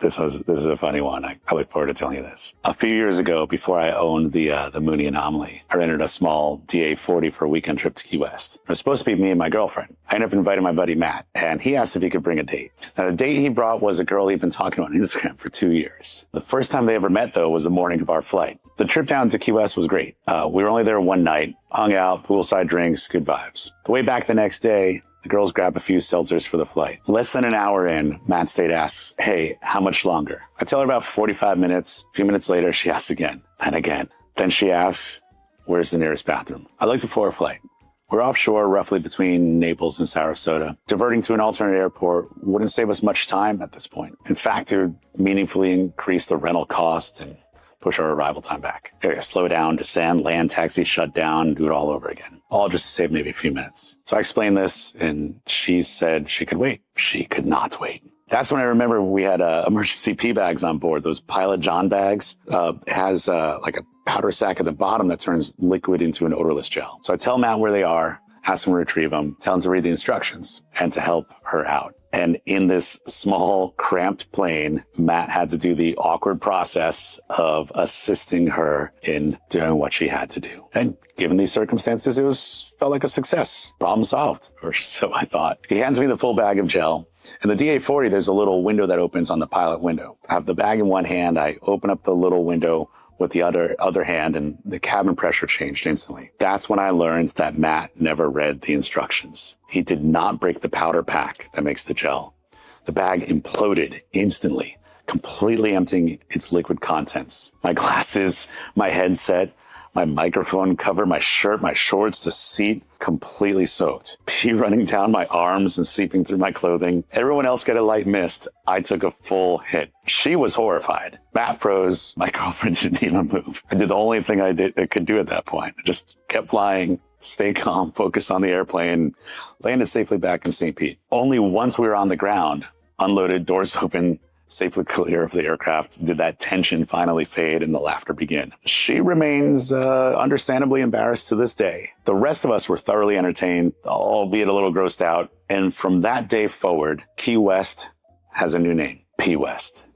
this is a funny one. I look forward to telling you this. A few years ago, before I owned the Mooney Anomaly, I rented a small DA-40 for a weekend trip to Key West. It was supposed to be me and my girlfriend. I ended up inviting my buddy Matt, and he asked if he could bring a date. Now, the date he brought was a girl he'd been talking to on Instagram for 2 years. The first time they ever met, though, was the morning of our flight. The trip down to Key West was great. We were only there one night, hung out, poolside drinks, good vibes. The way back the next day, the girls grab a few seltzers for the flight. Less than an hour in, Matt State asks, hey, how much longer? I tell her about 45 minutes. A few minutes later, she asks again and again. Then she asks, where's the nearest bathroom? I'd like to for a flight. We're offshore, roughly between Naples and Sarasota. Diverting to an alternate airport wouldn't save us much time at this point. In fact, it would meaningfully increase the rental costs and push our arrival time back. Slow down, descend, land taxi, shut down, do it all over again. All just to save maybe a few minutes. So I explained this, and she said she could wait. She could not wait. That's when I remember we had emergency pee bags on board. Those Pilot John bags has like a powder sac at the bottom that turns liquid into an odorless gel. So I tell Matt where they are, ask him to retrieve them, tell him to read the instructions, and to help her out. And in this small, cramped plane, Matt had to do the awkward process of assisting her in doing what she had to do. And given these circumstances, felt like a success. Problem solved, or so I thought. He hands me the full bag of gel. In the DA-40, there's a little window that opens on the pilot window. I have the bag in one hand. I open up the little window with the other hand, and the cabin pressure changed instantly. That's when I learned that Matt never read the instructions. He did not break the powder pack that makes the gel. The bag imploded instantly, completely emptying its liquid contents. My glasses, my headset, my microphone cover, my shirt, my shorts, the seat, completely soaked. Pee running down my arms and seeping through my clothing. Everyone else got a light mist. I took a full hit. She was horrified. Matt froze. My girlfriend didn't even move. I did the only thing I could do at that point. I just kept flying, stay calm, focus on the airplane, landed safely back in St. Pete. Only once we were on the ground, unloaded, doors open, safely clear of the aircraft, did that tension finally fade and the laughter begin. She remains understandably embarrassed to this day. The rest of us were thoroughly entertained, albeit a little grossed out. And from that day forward, Key West has a new name, P West.